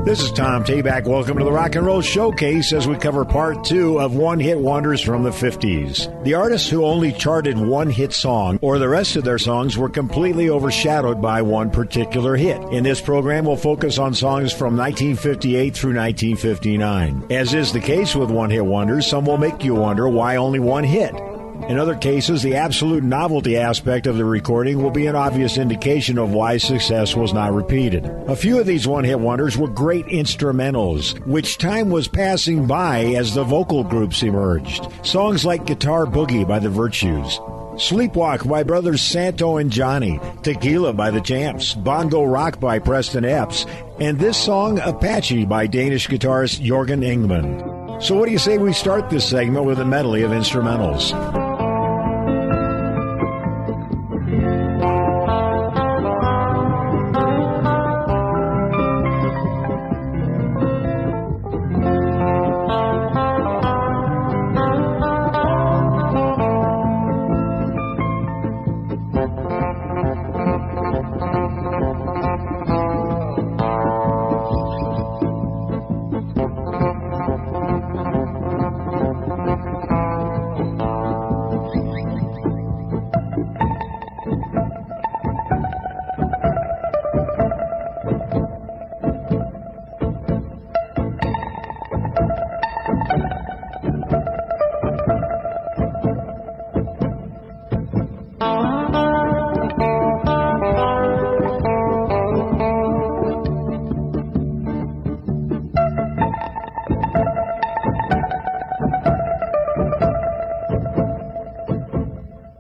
This is Tom Tayback. Welcome to the Rock and Roll Showcase as we cover part 2 of one-hit wonders from the 50s. The artists who only charted one hit song or the rest of their songs were completely overshadowed by one particular hit. In this program, we'll focus on songs from 1958 through 1959. As is the case with one-hit wonders, some will make you wonder why only one hit. In other cases, the absolute novelty aspect of the recording will be an obvious indication of why success was not repeated. A few of these one-hit wonders were great instrumentals, which time was passing by as the vocal groups emerged. Songs like Guitar Boogie by the Virtues, Sleepwalk by brothers Santo and Johnny, Tequila by the Champs, Bongo Rock by Preston Epps, and this song, Apache by Danish guitarist Jørgen Ingman. So what do you say we start this segment with a medley of instrumentals?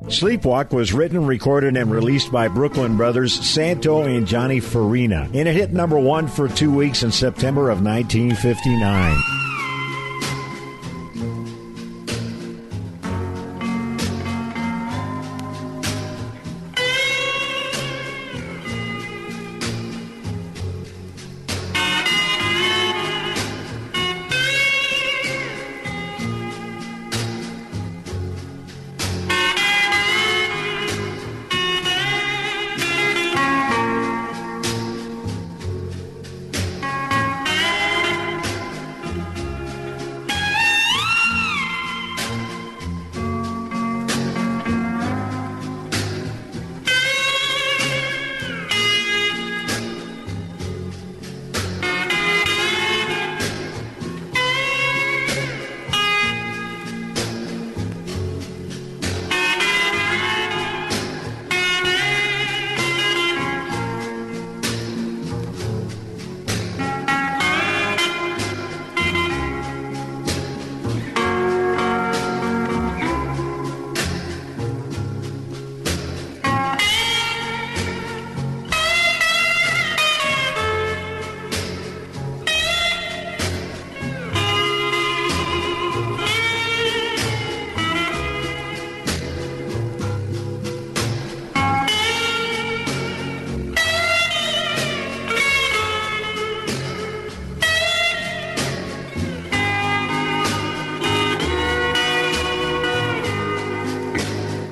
Sleepwalk was written, recorded, and released by Brooklyn brothers Santo and Johnny Farina, and it hit number 1 for 2 weeks in September of 1959.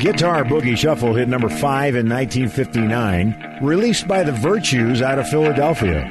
Guitar Boogie Shuffle hit number 5 in 1959, released by the Virtues out of Philadelphia.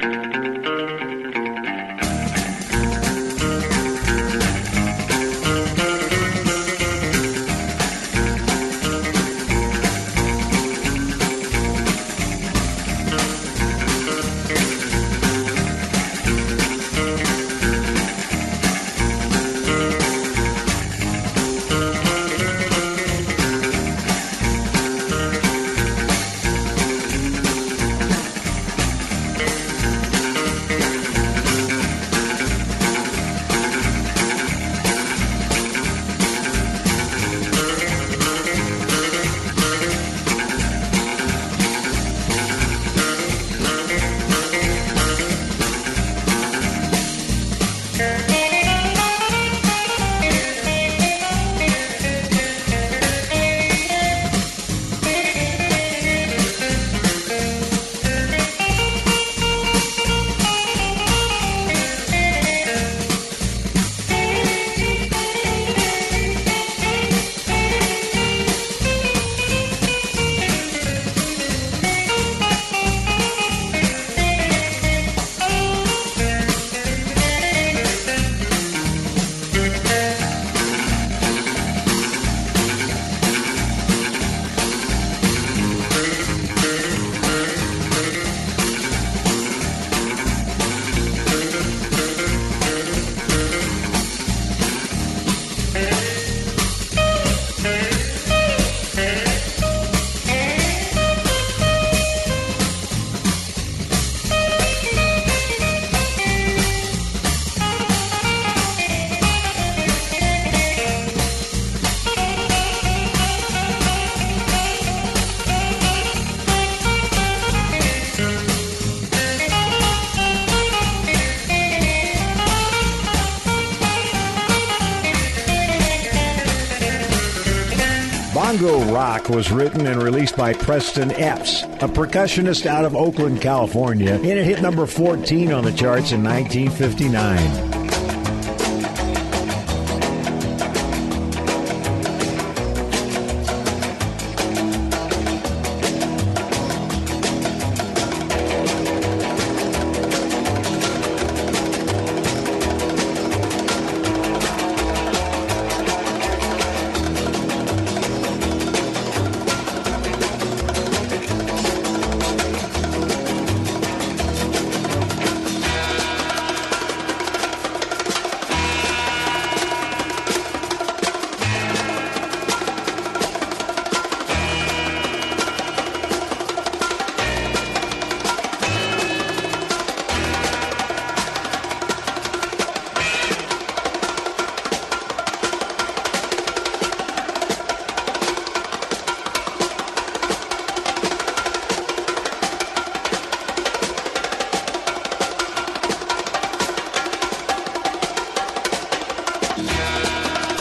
Bongo Rock was written and released by Preston Epps, a percussionist out of Oakland, California, and it hit number 14 on the charts in 1959.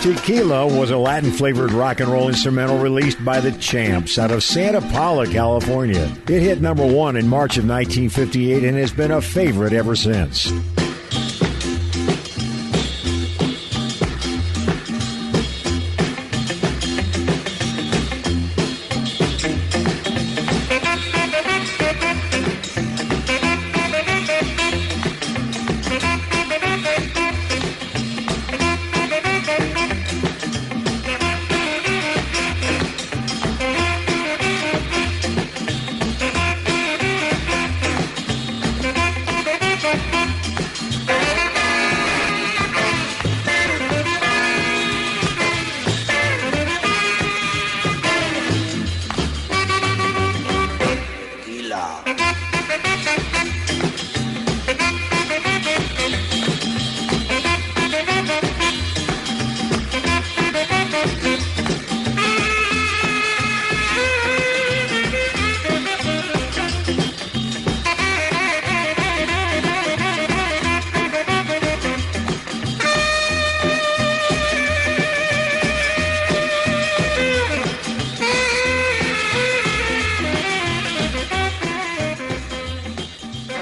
Tequila was a Latin-flavored rock and roll instrumental released by the Champs out of Santa Paula, California. It hit number 1 in March of 1958 and has been a favorite ever since.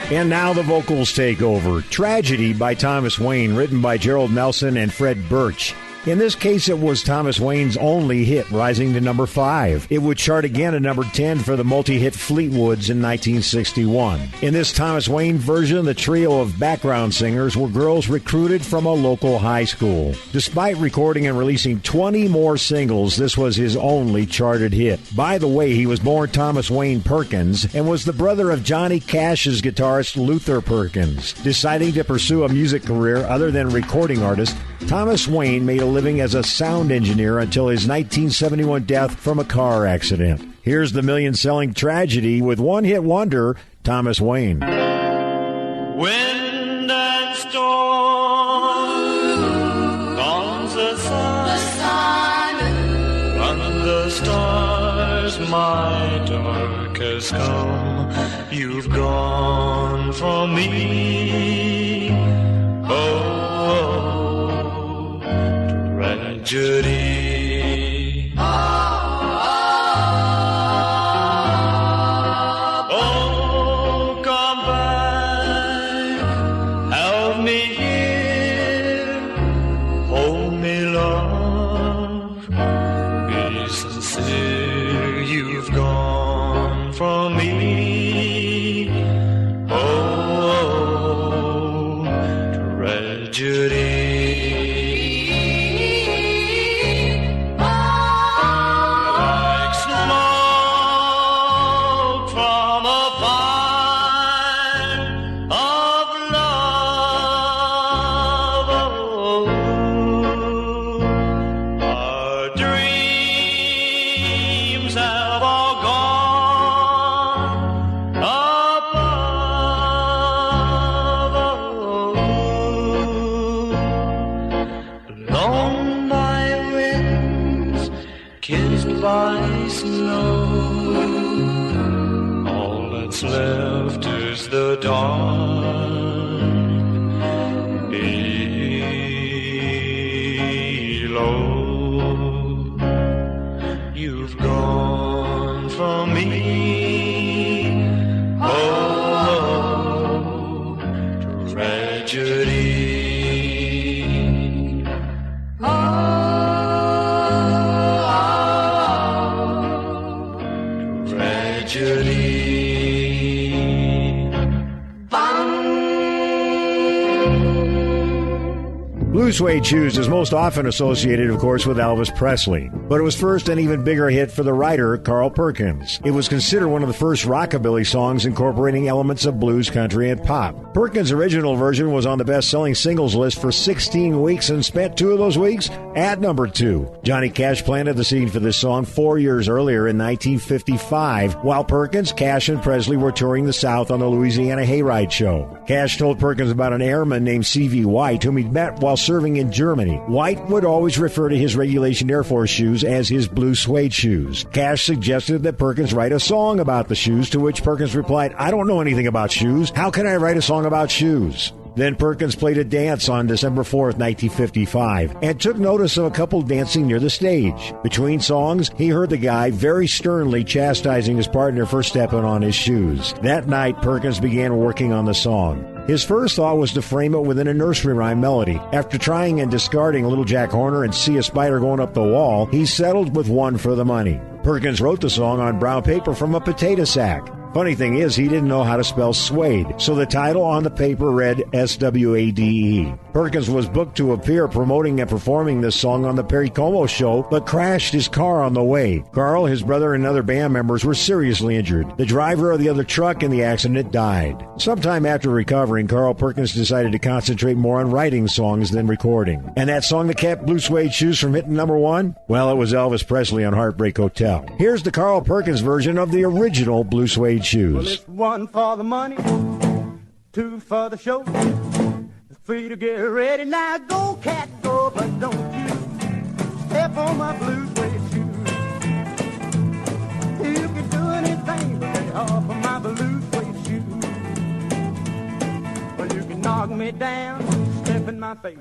And now the vocals take over. Tragedy by Thomas Wayne, written by Gerald Nelson and Fred Birch. In this case, it was Thomas Wayne's only hit, rising to number 5. It would chart again at number 10 for the multi-hit Fleetwoods in 1961. In this Thomas Wayne version, the trio of background singers were girls recruited from a local high school. Despite recording and releasing 20 more singles, this was his only charted hit. By the way, he was born Thomas Wayne Perkins and was the brother of Johnny Cash's guitarist Luther Perkins. Deciding to pursue a music career other than recording artist, Thomas Wayne made a living as a sound engineer until his 1971 death from a car accident. Here's the million-selling Tragedy with one-hit wonder, Thomas Wayne. Wind and storm, dawn's the sun, run the stars, my dark has come. You've gone from me, oh, tragedy. Oh, come back, help me here, hold me, love, be sincere. You've gone from me, oh, tragedy. By snow, all that's left is the dawn below. You Blue Suede Shoes is most often associated, of course, with Elvis Presley, but it was first an even bigger hit for the writer Carl Perkins. It was considered one of the first rockabilly songs incorporating elements of blues, country, and pop. Perkins' original version was on the best-selling singles list for 16 weeks and spent 2 of those weeks at number 2. Johnny Cash planted the seed for this song 4 years earlier in 1955, while Perkins, Cash, and Presley were touring the South on the Louisiana Hayride show. Cash told Perkins about an airman named C.V. White, whom he'd met while serving in Germany. White would always refer to his regulation Air Force shoes as his blue suede shoes. Cash suggested that Perkins write a song about the shoes, to which Perkins replied, "I don't know anything about shoes. How can I write a song about shoes?" Then Perkins played a dance on December 4th, 1955, and took notice of a couple dancing near the stage. Between songs, he heard the guy very sternly chastising his partner for stepping on his shoes. That night, Perkins began working on the song. His first thought was to frame it within a nursery rhyme melody. After trying and discarding Little Jack Horner and See a Spider Going Up the Wall, he settled with One for the Money. Perkins wrote the song on brown paper from a potato sack. Funny thing is, he didn't know how to spell suede, so the title on the paper read S-W-A-D-E. Perkins was booked to appear promoting and performing this song on the Perry Como show, but crashed his car on the way. Carl, his brother, and other band members were seriously injured. The driver of the other truck in the accident died. Sometime after recovering, Carl Perkins decided to concentrate more on writing songs than recording. And that song that kept Blue Suede Shoes from hitting number 1? Well, it was Elvis Presley on Heartbreak Hotel. Here's the Carl Perkins version of the original Blue Suede Shoes. Well, it's 1 for the money, 2 for the show, 3 to get ready. Now go, cat, go, but don't you step on my blue suede shoes. You can do anything but lay off of my blue suede shoes. Well, you can knock me down, step in my face,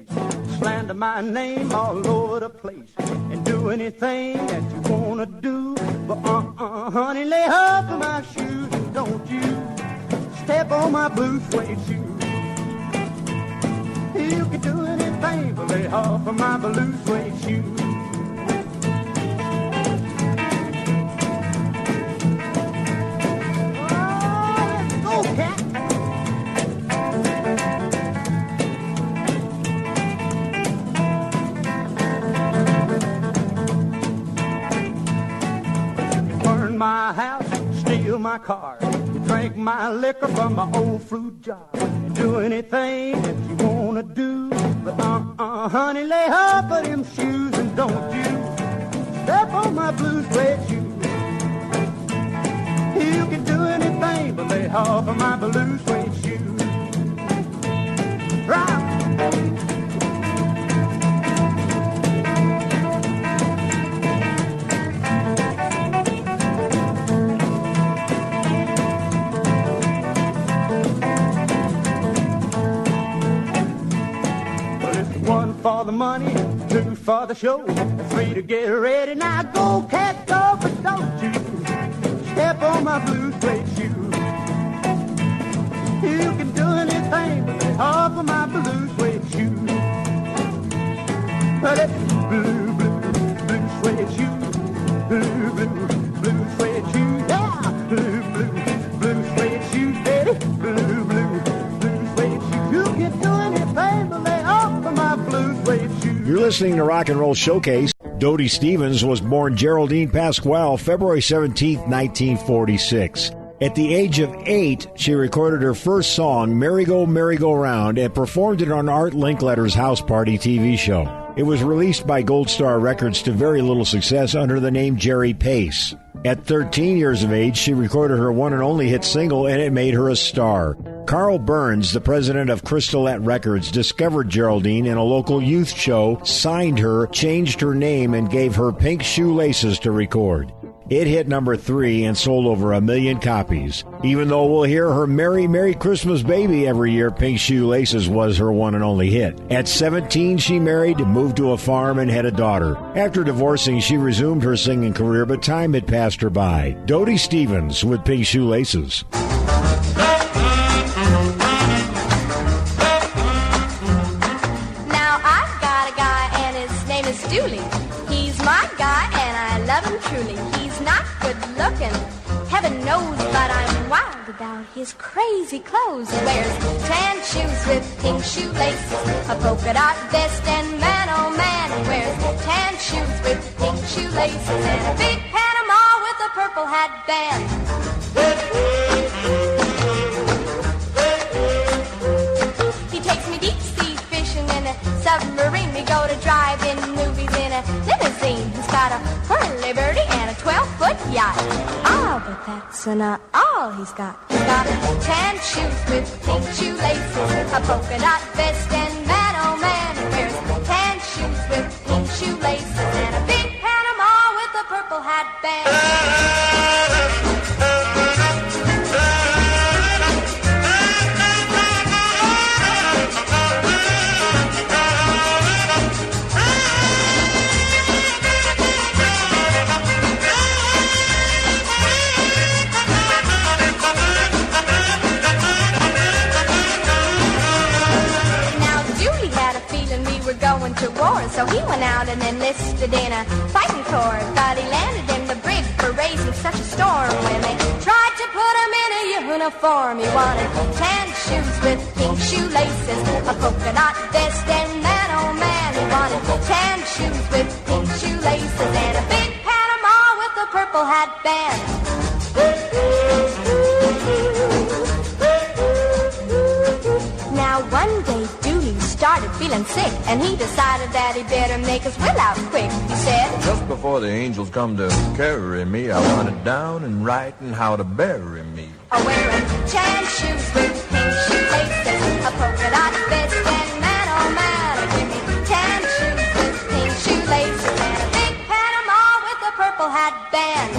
slander my name all over the place, and do anything that you wanna do. But honey, lay off of my shoes and don't you step on my blue suede shoes. You can do anything but lay off of my blue suede shoes. Oh, let's go, cat. My house, steal my car, drink my liquor from my old fruit jar, do anything that you wanna do, but honey, lay off of them shoes and don't you step on my blue suede shoes. You can do anything but lay off of my blue suede shoes. Right. For the money, 2 for the show, 3 to get ready. Now go, cat, go, but don't you step on my blue suede shoes. You can do anything but lay off of my blue suede shoes. But it's blue, blue, blue suede shoes, blue, blue, blue suede shoes, yeah, blue, blue, blue suede shoes, baby, blue, blue, blue suede shoes. You can do anything but lay off of my blue suede shoes. You're listening to Rock and Roll Showcase. Dodie Stevens was born Geraldine Pasquale February 17, 1946. At the age of 8, she recorded her first song, Merry-Go, Merry-Go-Round, and performed it on Art Linkletter's House Party TV show. It was released by Gold Star Records to very little success under the name Jerry Pace. At 13 years of age, she recorded her one and only hit single, and it made her a star. Carl Burns, the president of Crystalette Records, discovered Geraldine in a local youth show, signed her, changed her name, and gave her Pink Shoelaces to record. It hit number 3 and sold over 1 million copies. Even though we'll hear her Merry, Merry Christmas Baby every year, Pink Shoelaces was her one and only hit. At 17, she married, moved to a farm, and had a daughter. After divorcing, she resumed her singing career, but time had passed her by. Dodie Stevens with Pink Shoelaces. Now I've got a guy and his name is Dooley. He's my guy and I love him truly. He's not good looking, heaven knows, but bragged about his crazy clothes. He wears tan shoes with pink shoelaces, a polka dot vest, and man, oh man, he wears tan shoes with pink shoelaces and a big Panama with a purple hat band. He takes me deep sea fishing in a submarine. We go to drive-in movies in a limousine. He's got a Hurley birdie and a 12-foot yacht. Ah, but that's not all he's got. He's got tan shoes with pink shoelaces, a polka dot vest, and man, oh man, he wears tan shoes with pink shoelaces and a big Panama with a purple hat band. Going to war, so he went out and enlisted in a fighting corps. But he landed in the brig for raising such a storm. When they tried to put him in a uniform, he wanted tan shoes with pink shoelaces, a polka dot vest, and man, oh man, he wanted tan shoes with pink shoelaces and a big Panama with a purple hat band. Now one day started feeling sick, and he decided that he better make his will out quick. He said, just before the angels come to carry me, I want it down and writing how to bury me. Wearing tan shoes with pink shoelaces, a polka dot vest, and man, oh man, give me tan shoes with pink shoelaces and a big Panama with a purple hat band.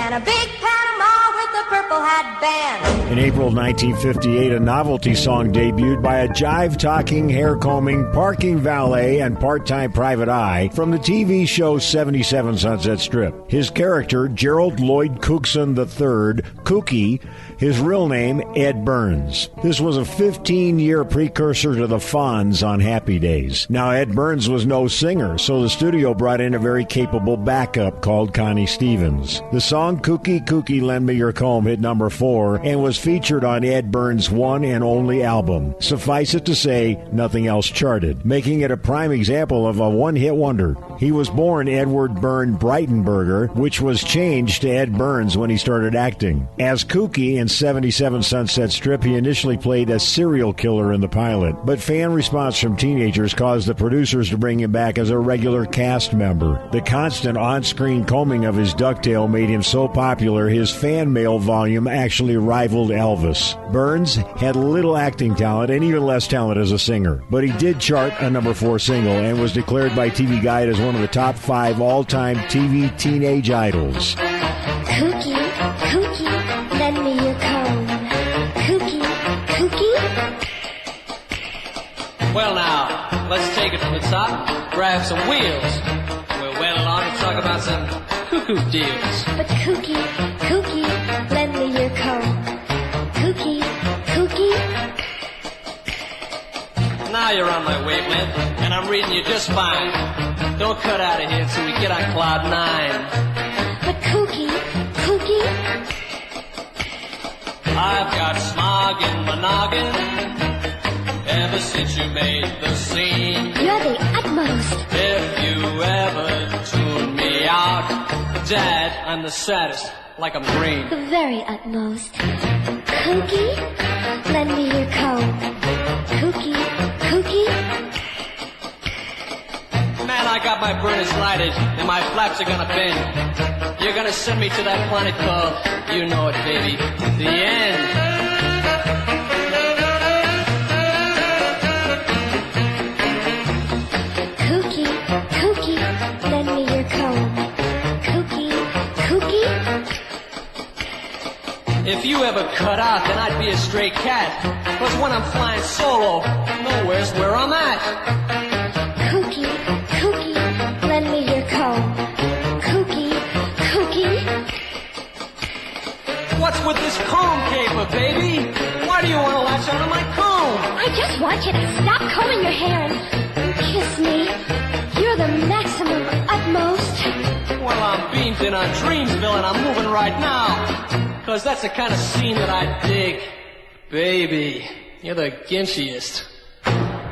A big Panama with a purple hat band. In April 1958, a novelty song debuted by a jive-talking, hair-combing, parking valet, and part-time private eye from the TV show 77 Sunset Strip. His character, Gerald Lloyd Cookson III, Kooky, his real name, Ed Burns. This was a 15-year precursor to the Fonz on Happy Days. Now, Ed Burns was no singer, so the studio brought in a very capable backup called Connie Stevens. The song Kooky Kooky Lend Me Your Comb hit number 4 and was featured on Ed Burns' one and only album. Suffice it to say, nothing else charted, making it a prime example of a one-hit wonder. He was born Edward Byrne Breitenberger, which was changed to Ed Burns when he started acting. As Kooky in 77 Sunset Strip, he initially played a serial killer in the pilot, but fan response from teenagers caused the producers to bring him back as a regular cast member. The constant on-screen combing of his ducktail made him so popular, his fan mail volume actually rivaled Elvis. Burns had little acting talent and even less talent as a singer, but he did chart a number 4 single and was declared by TV Guide as one of the top 5 all-time TV teenage idols. Kooky, Kooky, lend me your comb. Kooky, Kooky. Well now, let's take it from the top, grab some wheels. We're well along to talk about some cuckoo deals. But Kooky, Kooky, lend me your comb. Kooky, Kooky. Now you're on my wavelength, and I'm reading you just fine. Don't cut out of here till we get on cloud 9. But Kooky, Kooky. I've got smog in my noggin ever since you made the scene. You're the utmost. If you ever tune me out, Dad, I'm the saddest, like I'm green. The very utmost. Kooky, lend me your comb. Kooky, Kooky. Man, I got my burners lighted, and my flaps are gonna bend. You're gonna send me to that planet called, you know it, baby, the end. Kooky, Kooky, lend me your comb. Kooky, Kooky. If you ever cut out, then I'd be a stray cat. 'Cause when I'm flying solo, nowhere's where I'm at. Kooky, Kooky, lend me your comb. Kooky, Kooky. What's with this comb caper, baby? Why do you want to latch onto my comb? I just want you to stop combing your hair and kiss me. on Dreamsville, and I'm moving right now. 'Cause that's the kind of scene that I dig. Baby, you're the ginchiest.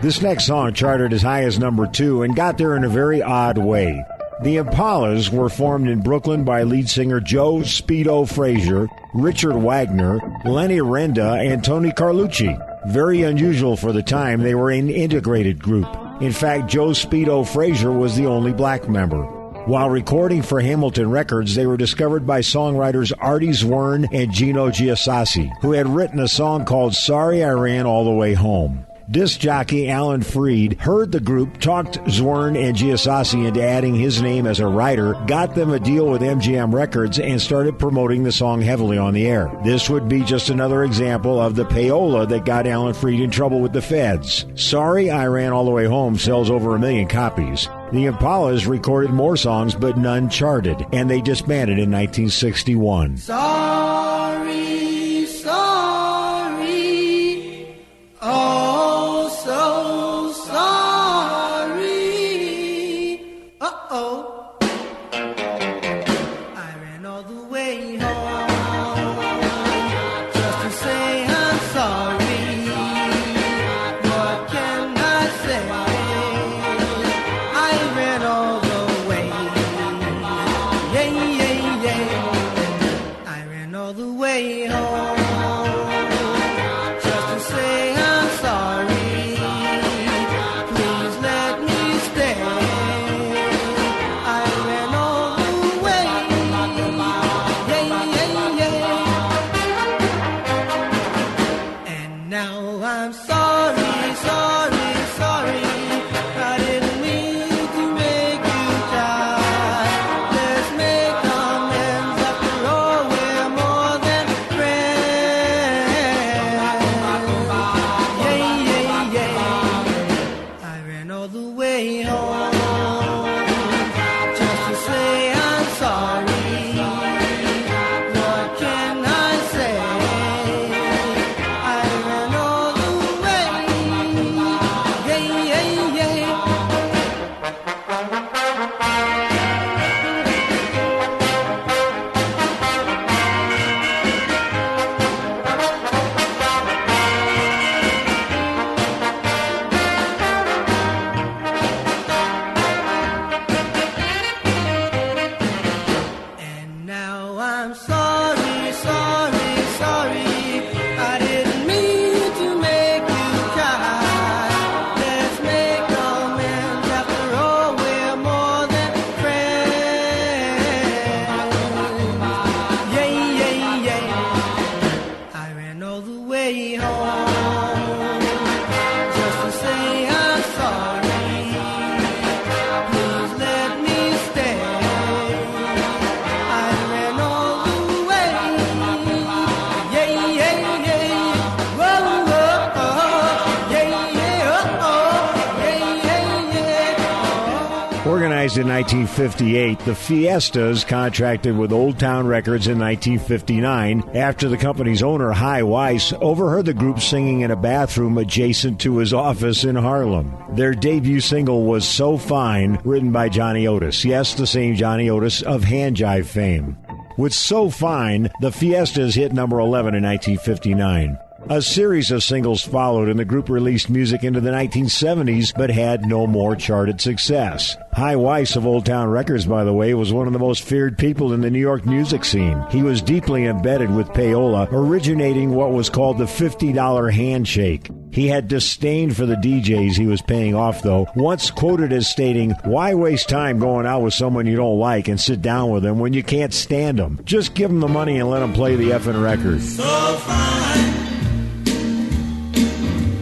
This next song charted as high as number 2 and got there in a very odd way. The Impalas were formed in Brooklyn by lead singer Joe Speedo Frazier, Richard Wagner, Lenny Renda, and Tony Carlucci. Very unusual for the time, they were an integrated group. In fact, Joe Speedo Frazier was the only black member. While recording for Hamilton Records, they were discovered by songwriters Artie Zwirn and Gino Giassasi, who had written a song called Sorry I Ran All the Way Home. Disc jockey Alan Freed heard the group, talked Zwirn and Giassasi into adding his name as a writer, got them a deal with MGM Records, and started promoting the song heavily on the air. This would be just another example of the payola that got Alan Freed in trouble with the feds. Sorry I Ran All the Way Home sells over 1 million copies. The Impalas recorded more songs, but none charted, and they disbanded in 1961. Sorry, sorry, oh, so sorry. Uh-oh. I ran all the way home just to say I'm sorry. What can I say? I ran all the way. Yeah, yeah, yeah. I ran all the way home just to say I'm sorry. Please let me stay. I ran all the way. Yeah, yeah, yeah. And now I'm sorry, sorry, sorry. I didn't mean to make you cry. Let's make amends, after all we're more than friends. Yeah, yeah, yeah. I ran all the way home just to say I'm sorry. What can I say? I ran all the way. Yeah, yeah, yeah. And now I'm sorry, sorry, sorry. I didn't mean to make you cry. Let's make amends, after all we're more than friends. Yeah, yeah, yeah. I ran all the way home just to say I'm sorry. Please let me stay. I ran all the way. Yeah, yeah, yeah. Whoa, whoa, oh. Yeah, yeah, oh, oh. Yeah, yeah, yeah. Oh. Organized in 1958, the Fiestas contracted with Old Town Records in 1959 after the company's owner, Hi Weiss, overheard the group singing in a bathroom adjacent to his office in Harlem. Their debut single was So Fine, written by Johnny Otis. Yes, the same Johnny Otis of Hand Jive fame. With So Fine, the Fiestas hit number 11 in 1959. A series of singles followed, and the group released music into the 1970s, but had no more charted success. Hi Weiss of Old Town Records, by the way, was one of the most feared people in the New York music scene. He was deeply embedded with payola, originating what was called the $50 handshake. He had disdain for the DJs he was paying off, though, once quoted as stating, "Why waste time going out with someone you don't like and sit down with them when you can't stand them? Just give them the money and let them play the effing record." So fine,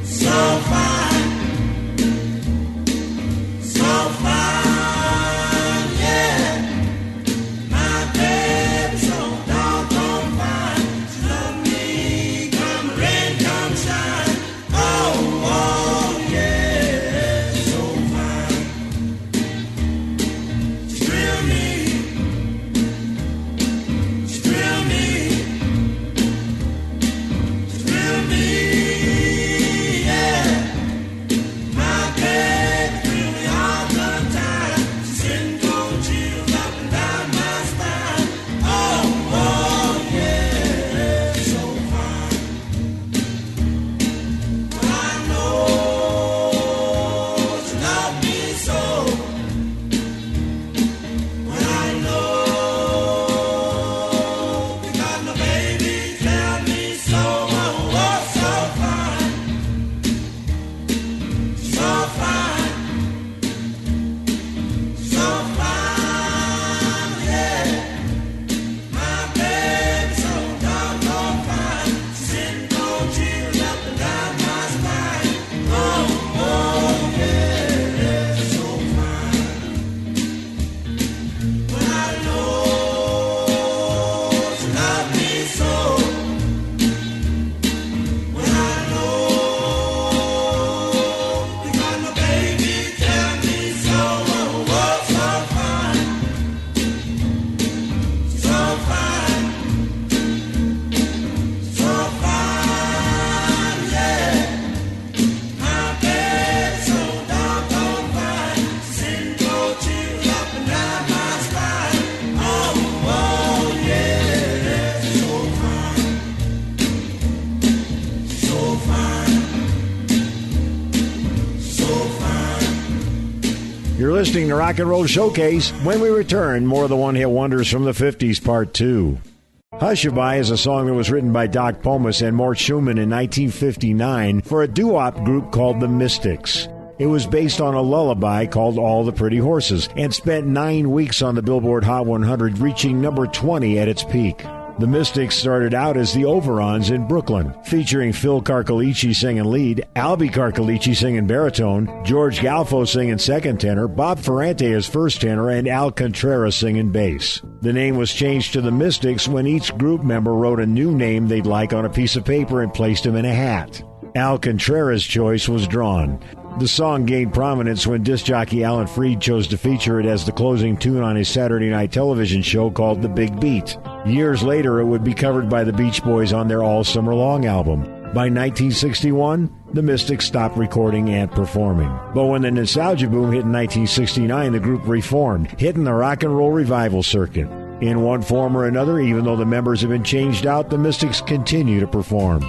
so fine, so fine, yeah. My baby so doggone fine. She love me, come rain, come shine. Oh, oh, yeah, so fine. She thrill me, she thrill me. She listening to Rock and Roll Showcase. When we return, more of the one-hit wonders from the 50s, Part 2. Hushabye is a song that was written by Doc Pomus and Mort Schumann in 1959 for a doo-wop group called the Mystics. It was based on a lullaby called All the Pretty Horses and spent 9 weeks on the Billboard Hot 100, reaching number 20 at its peak. The Mystics started out as the Overons in Brooklyn, featuring Phil Carcolici singing lead, Albie Carcolici singing baritone, George Galfo singing second tenor, Bob Ferrante as first tenor, and Al Contreras singing bass. The name was changed to the Mystics when each group member wrote a new name they'd like on a piece of paper and placed him in a hat. Al Contreras' choice was drawn. The song gained prominence when disc jockey Alan Freed chose to feature it as the closing tune on his Saturday night television show called The Big Beat. Years later, it would be covered by the Beach Boys on their All Summer Long album. By 1961, the Mystics stopped recording and performing. But when the nostalgia boom hit in 1969, the group reformed, hitting the rock and roll revival circuit. In one form or another, even though the members have been changed out, the Mystics continue to perform.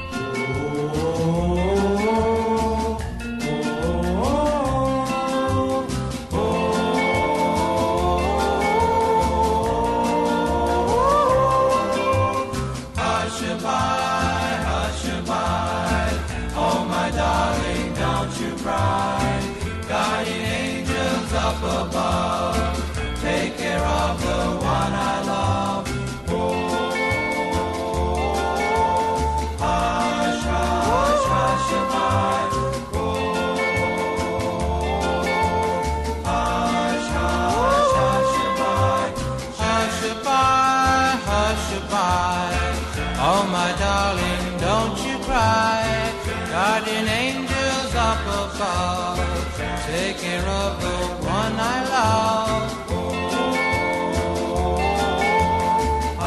Take care of the one I love.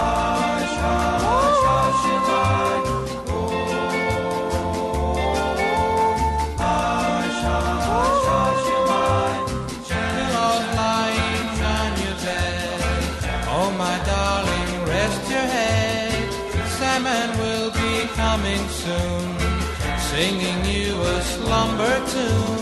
Hush, hush, hush-a-bye. Hush, hush, hush-a-bye. Pillows lying on your bed. Oh, my darling, rest your head. Salmon will be coming soon, singing you a slumber tune.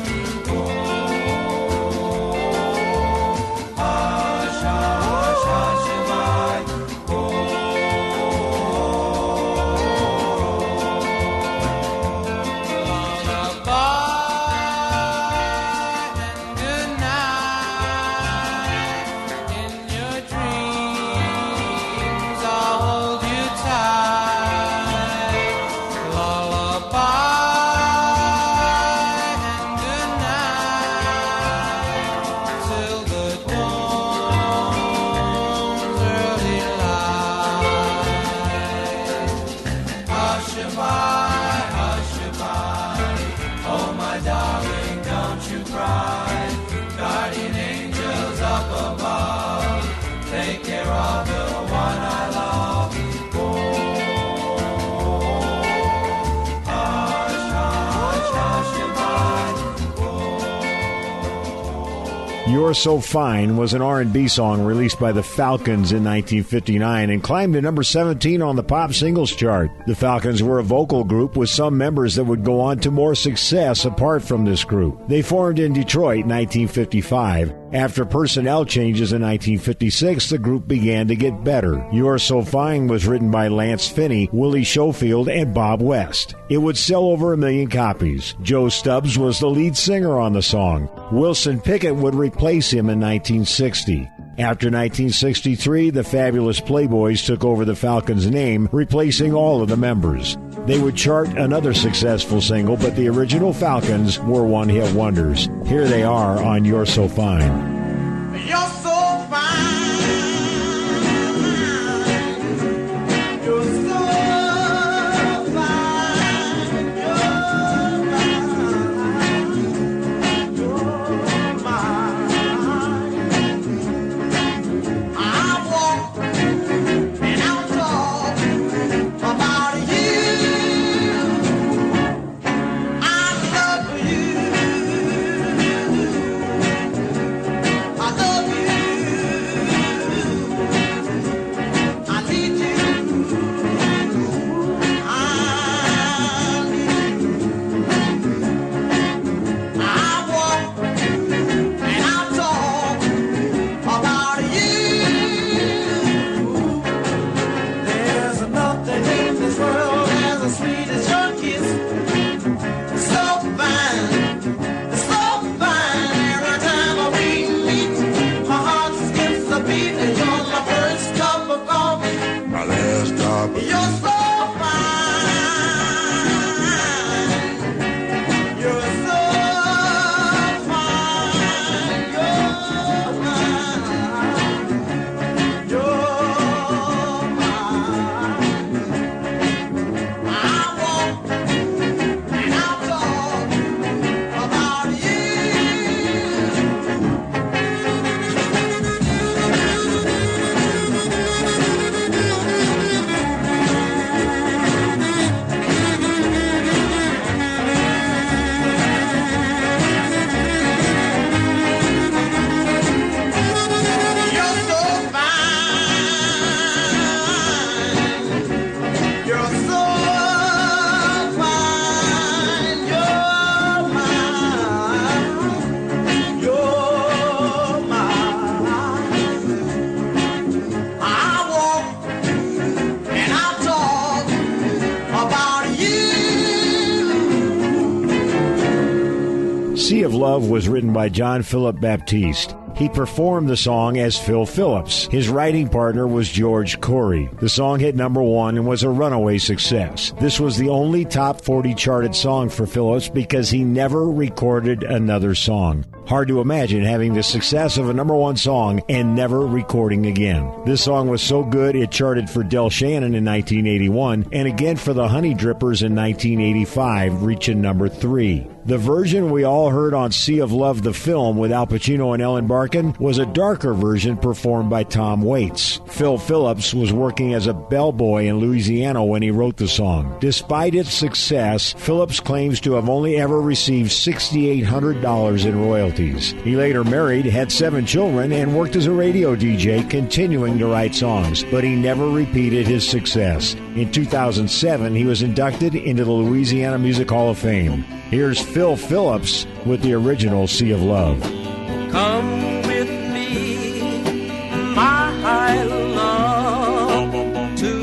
You're So Fine was an R&B song released by the Falcons in 1959 and climbed to number 17 on the pop singles chart. The Falcons were a vocal group with some members that would go on to more success apart from this group. They formed in Detroit in 1955. After personnel changes in 1956, the group began to get better. You're So Fine was written by Lance Finney, Willie Schofield, and Bob West. It would sell over 1 million copies. Joe Stubbs was the lead singer on the song. Wilson Pickett would replace him in 1960. After 1963, the Fabulous Playboys took over the Falcons' name, replacing all of the members. They would chart another successful single, but the original Falcons were one-hit wonders. Here they are on You're So Fine. You're so fine. You're so fine. You're mine. I walk and I'll talk about you. I love you. I love you. Love was written by John Philip Baptiste. He performed the song as Phil Phillips. His writing partner was George Corey. The song hit number 1 and was a runaway success. This was the only top 40 charted song for Phillips because he never recorded another song. Hard to imagine having the success of a number 1 song and never recording again. This song was so good it charted for Del Shannon in 1981 and again for the Honey Drippers in 1985, reaching number 3. The version we all heard on Sea of Love, the film, with Al Pacino and Ellen Barkin, was a darker version performed by Tom Waits. Phil Phillips was working as a bellboy in Louisiana when he wrote the song. Despite its success, Phillips claims to have only ever received $6,800 in royalties. He later married, had 7 children, and worked as a radio DJ, continuing to write songs, but he never repeated his success. In 2007, he was inducted into the Louisiana Music Hall of Fame. Here's Phil Phillips with the original Sea of Love. Come with me, my love, to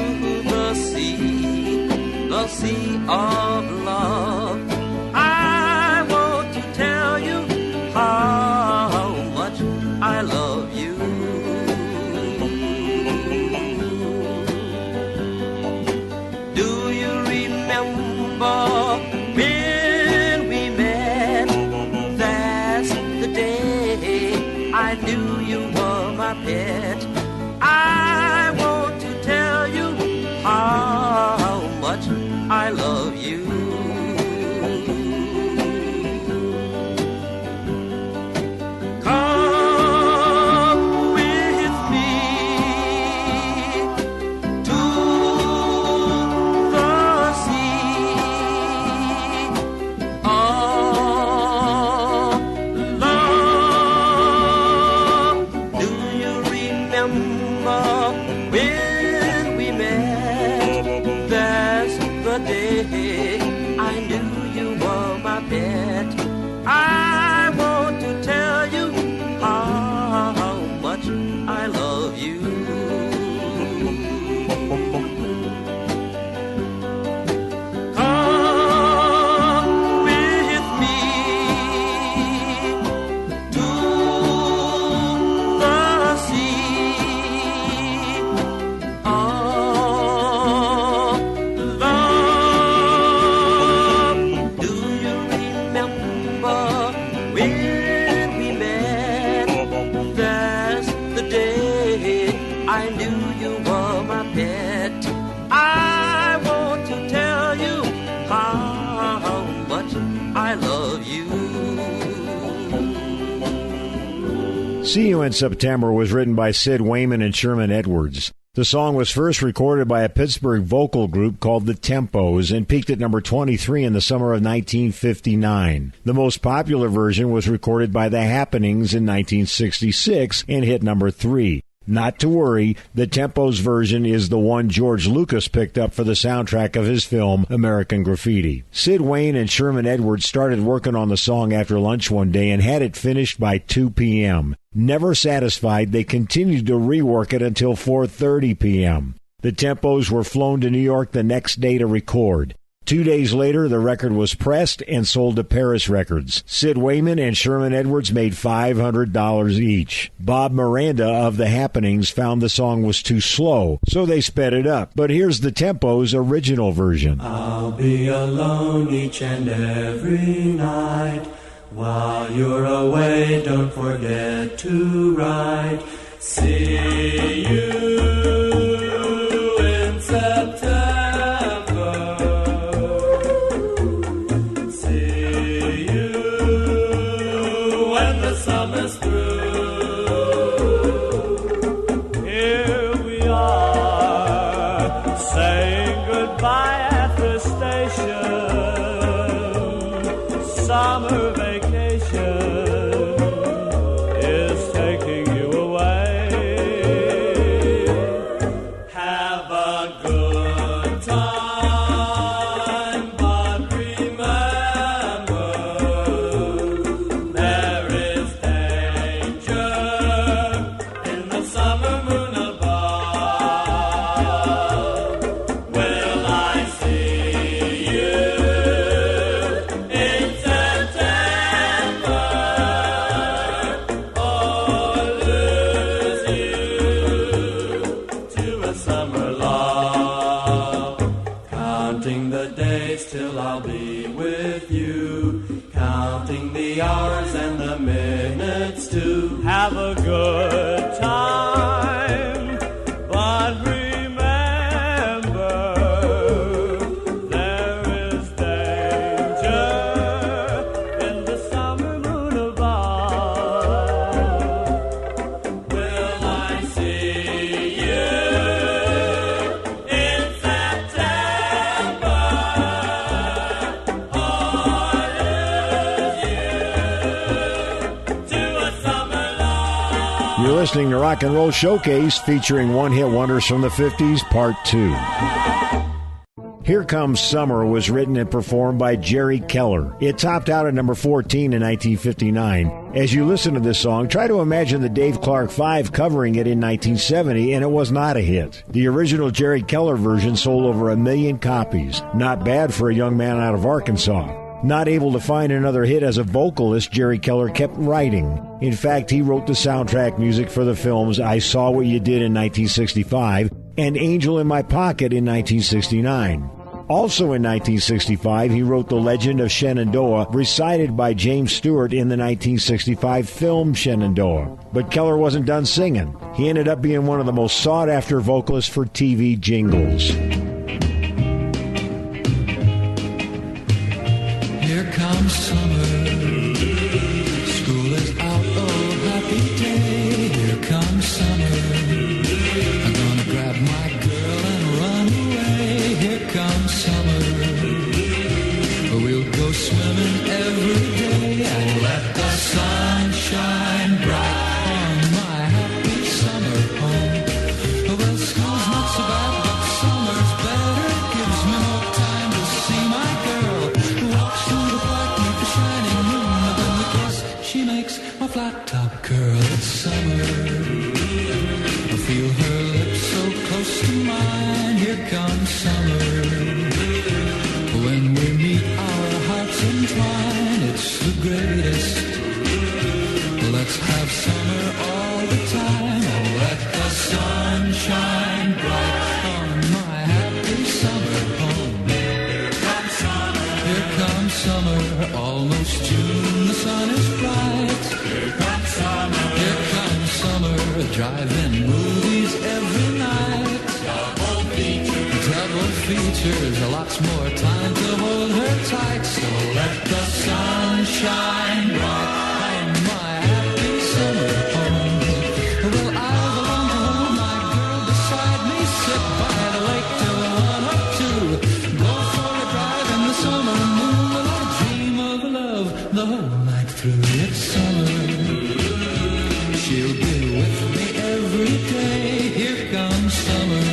the sea of love. I want to tell you how much I love you. Do you remember when we met? That's the day I knew you were my pet. I want to tell you how much I love you. Come with me to the sea of love. Do you remember when we met? That's the day I knew you were my pet. I want to tell you how much I love you. Come with me to the sea of love. Do you remember when we met? That's the day I knew you were my pet. I want to tell you how much I love you. See You in September was written by Sid Wayman and Sherman Edwards. The song was first recorded by a Pittsburgh vocal group called the Tempos and peaked at number 23 in the summer of 1959. The most popular version was recorded by The Happenings in 1966 and hit number 3. Not to worry, the Tempos version is the one George Lucas picked up for the soundtrack of his film American Graffiti. Sid Wayne and Sherman Edwards started working on the song after lunch one day and had it finished by 2 p.m. Never satisfied, they continued to rework it until 4:30 p.m. The Tempos were flown to New York the next day to record. 2 days later, the record was pressed and sold to Paris Records. Sid Wayman and Sherman Edwards made $500 each. Bob Miranda of The Happenings found the song was too slow, so they sped it up. But here's the Tempos' original version. I'll be alone each and every night. While you're away, don't forget to write. See you in September. Summer's through. Here we are, saying goodbye at the station. Summer vacation is taking you away. I'll be with you, counting the hours and the minutes too. Have a good time, but remember, there is danger in the summer moon above. Will I see you in September, or lose you to a summer love? You're listening to Rock and Roll Showcase featuring one-hit wonders from the 50s, Part 2. Here Comes Summer was written and performed by Jerry Keller. It topped out at number 14 in 1959. As you listen to this song, try to imagine the Dave Clark 5 covering it in 1970, and it was not a hit. The original Jerry Keller version sold over 1 million copies. Not bad for a young man out of Arkansas. Not able to find another hit as a vocalist, Jerry Keller kept writing. In fact, he wrote the soundtrack music for the films I Saw What You Did in 1965 and Angel in My Pocket in 1969. Also in 1965, he wrote The Legend of Shenandoah, recited by James Stewart in the 1965 film Shenandoah. But Keller wasn't done singing. He ended up being one of the most sought-after vocalists for TV jingles. Here comes summer. School is out, oh happy day. Here comes summer. I'm gonna grab my girl and run away. Here comes summer. We'll go swimming every day and let the sun shine bright on my happy summer home. Well, school's not so bad, but summer's better. It gives me more time to see my girl. Walks through the park beneath the shining moon, and then the kiss she makes my flat top curl. It's summer. I feel her lips so close to mine. Here comes summer. When we meet, our hearts entwine. It's the greatest. Let's have summer all the time. Oh, let the sun shine bright on my happy summer home. Here comes summer. Here comes summer. Almost June, the sun is bright. Here comes summer. Here comes summer. Drive-in movies every night. Double features, lots more time to hold her tight. So let the sun shine bright on my happy summer home. Well, I belong to hold my girl beside me, sit by the lake till 1 or 2. Go for a drive in the summer moon. Will I dream of love the whole night through? It's summer. She'll be with me every day. Here comes summer.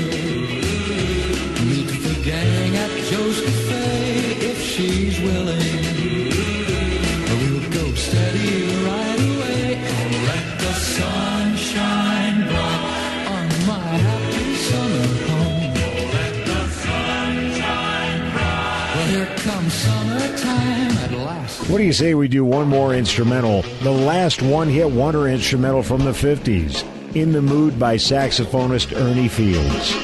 Meet the gang at Joe's Cafe if she's willing. We'll go steady right away and let the sun shine bright on my happy summer home. Let the sun shine bright. Well, here comes summertime at last. What do you say we do one more instrumental? The last one-hit wonder instrumental from the 50s. In the Mood by saxophonist Ernie Fields.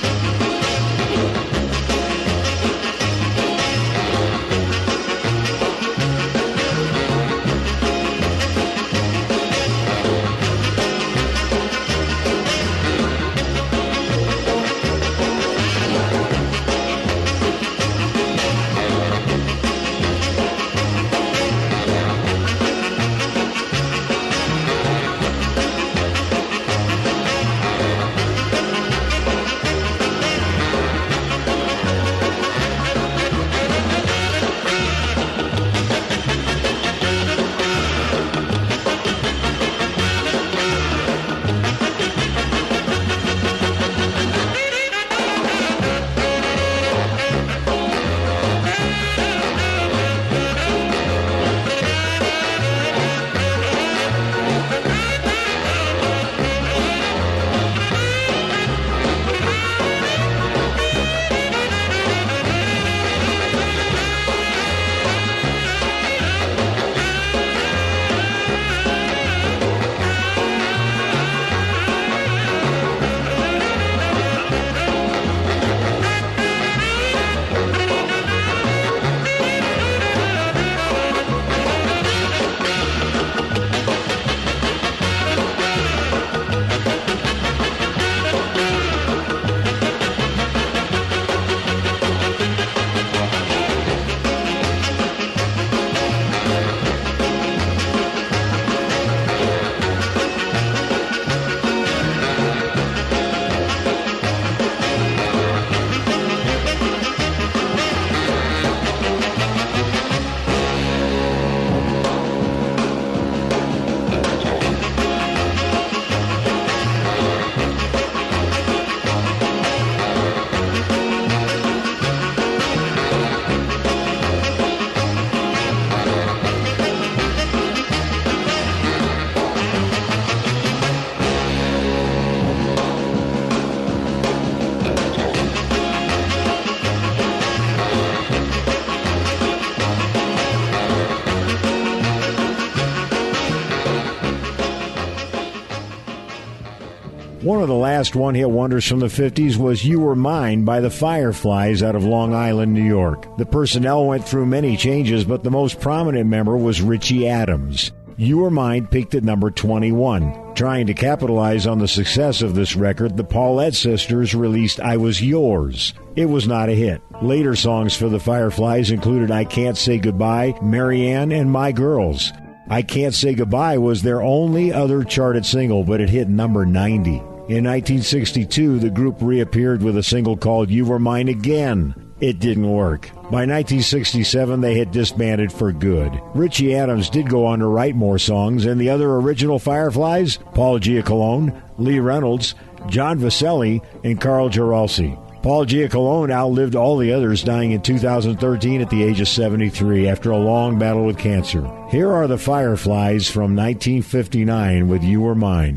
One of the last one-hit wonders from the 50s was You Were Mine by the Fireflies out of Long Island, New York. The personnel went through many changes, but the most prominent member was Richie Adams. You Were Mine peaked at number 21. Trying to capitalize on the success of this record, the Paulette sisters released I Was Yours. It was not a hit. Later songs for the Fireflies included I Can't Say Goodbye, Marianne, and My Girls. I Can't Say Goodbye was their only other charted single, but it hit number 90. In 1962, the group reappeared with a single called You Were Mine Again. It didn't work. By 1967, they had disbanded for good. Richie Adams did go on to write more songs, and the other original Fireflies, Paul Giacalone, Lee Reynolds, John Vaselli, and Carl Geralsi. Paul Giacalone outlived all the others, dying in 2013 at the age of 73 after a long battle with cancer. Here are the Fireflies from 1959 with You Were Mine.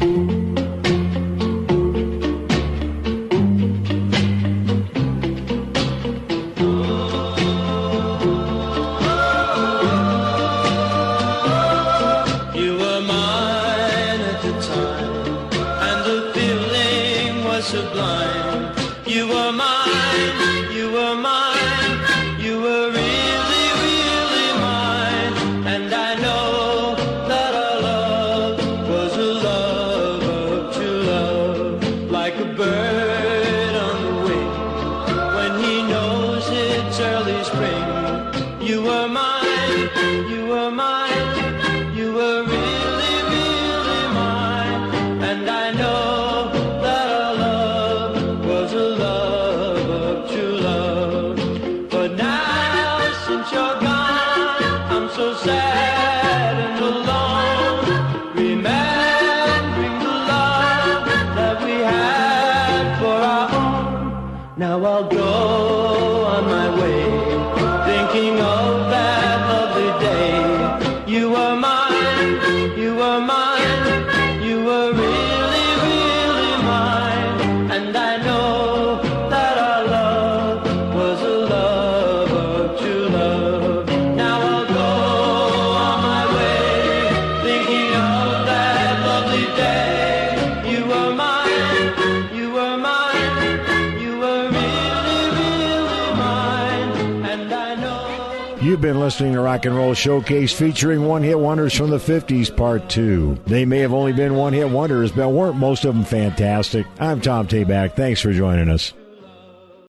Sublime. You were mine, you were mine, you were really, really mine. And I know that our love was a love of true love, like a bird on the wing when he knows it's early spring. You were mine, you were mine, you were really, really mine. And I know so sad and alone, remembering the love that we had for our own. Now I'll go on my way, thinking of that lovely day. You were mine, you were mine, you were really, really mine. And I know that our love was a love of true love. Now I'll go on my way, thinking of that lovely day. You were mine, you were mine, you were really, really mine. And I know. You've been listening to Rock and Roll Showcase featuring one-hit wonders from the 50s, Part 2. They may have only been one-hit wonders, but weren't most of them fantastic? I'm Tom Tayback. Thanks for joining us.